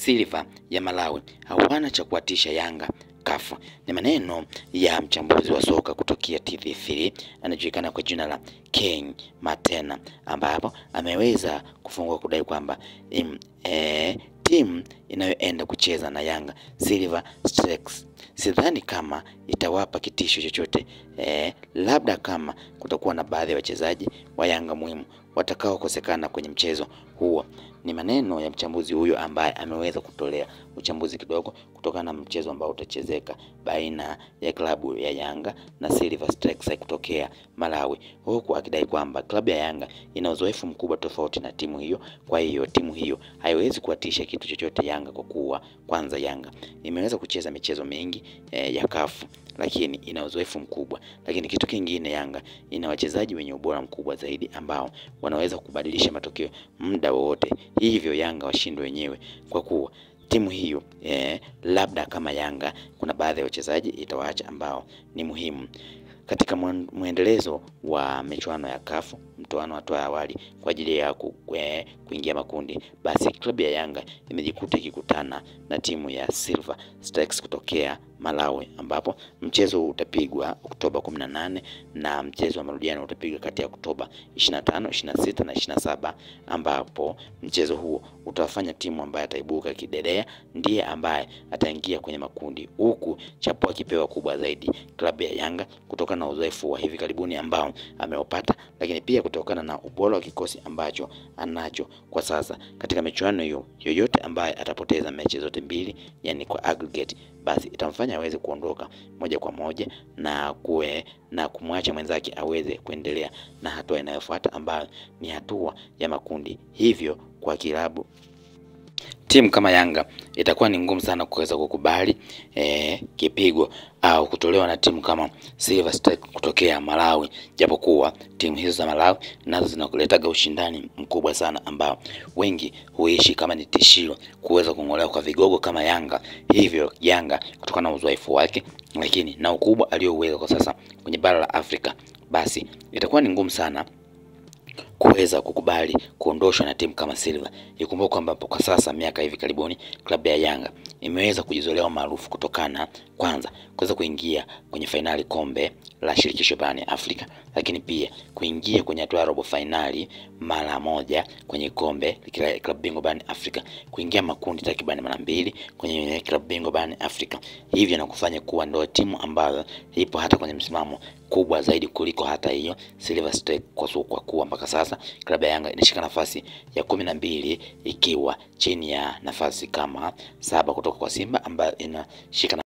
Silver ya Malawi hawana cha kuatisha Yanga CAF. Ni maneno ya mchambuzi wa soka kutokea TV3 anajulikana kwa jina la King Matena, ambapo ameweza kufungua kudai kwamba timu inayoenda kucheza na Yanga Silver Strikers sidhani kama itawapa kitisho chochote, labda kama kutakuwa na baadhi ya wachezaji wa Yanga muhimu watakao kosekana kwenye mchezo huo. Ni maneno ya mchambuzi huyo ambaye ameweza kutolea uchambuzi kidogo kutokana na mchezo ambao utachezeka baina ya klabu ya Yanga na Silver Strikers kutokea Malawi, huku akidai kwamba klabu ya Yanga ina uzoefu mkubwa tofauti na timu hiyo. Kwa hiyo timu hiyo haiwezi kuatisha kitu chochote Yanga, kwa kuwa kwanza Yanga imeweza kucheza michezo mingi ya CAF, lakini ina uzoefu mkubwa. Lakini kitu kingine, Yanga ina wachezaji wenye ubora mkubwa zaidi ambao wanaweza kubadilisha matokeo muda wote. Hivyo Yanga washindwe wenyewe, kwa kuwa timu hiyo labda kama Yanga kuna baadhi ya wachezaji itawaacha ambao ni muhimu katika muendelezo wa michuano ya CAF, mtoano hatua ya awali kwa ajili ya kuingia makundi. Basi klabu ya Yanga imejikuta ikikutana na timu ya Silver Strikers kutokea Malawi, ambapo mchezo utapigwa Oktoba 18 na mchezo wa marudiano utapigwa kati ya Oktoba 25, 26 na 27, ambapo mchezo huo utawafanya timu ambaye ataibuka kidedea ndiye ambaye ataingia kwenye makundi, huku chapo akipewa kubwa zaidi klabu ya Yanga kutokana na uzoefu wa hivi karibuni ambao ameupata, lakini pia kutokana na ubora wa kikosi ambacho anacho kwa sasa. Katika michuano hiyo, yoyote ambaye atapoteza mechi zote mbili, yani kwa aggregate, basi itamfanya aweze kuondoka moja kwa moja na kumwacha mwenzake aweze kuendelea na hatua inayofuata ambayo ni hatua ya makundi. Hivyo kwa kilabu timu kama Yanga itakuwa ni ngumu sana kuweza kukubali kipigo au kutolewa na timu kama Silver Strikers kutokea Malawi, japokuwa timu hizo za Malawi nazo zinakuletaga ushindani mkubwa sana ambao wengi huishi kama ni tishio kuweza kungolewa kwa vigogo kama Yanga. Hivyo Yanga kutokana na uzoefu wake, lakini na ukubwa aliyoweza kwa sasa kwenye bara la Afrika, basi itakuwa ni ngumu sana kuweza kukubali kuondoshwa na timu kama Silver. Ikumbuke kwamba kwa sasa miaka hivi karibuni klabu ya Yanga imeweza kujizolea maarufu kutokana kwanza kuweza kuingia kwenye finali kombe la shirikisho barani Afrika, lakini pia kuingia kwenye hatua ya robo finali mara moja kwenye kombe la klabu bingwa barani Afrika, kuingia makundi takriban mara mbili kwenye klabu bingwa barani Afrika. Hivyo na kufanya kuwa ndio timu ambayo ipo hata kwenye msimamo kubwa zaidi kuliko hata hiyo Silver Strikers, kwa kuwa mpaka sasa klabu ya Yanga inashika nafasi ya 12 ikiwa chini ya nafasi kama 7 kutoka kwa Simba ambayo inashika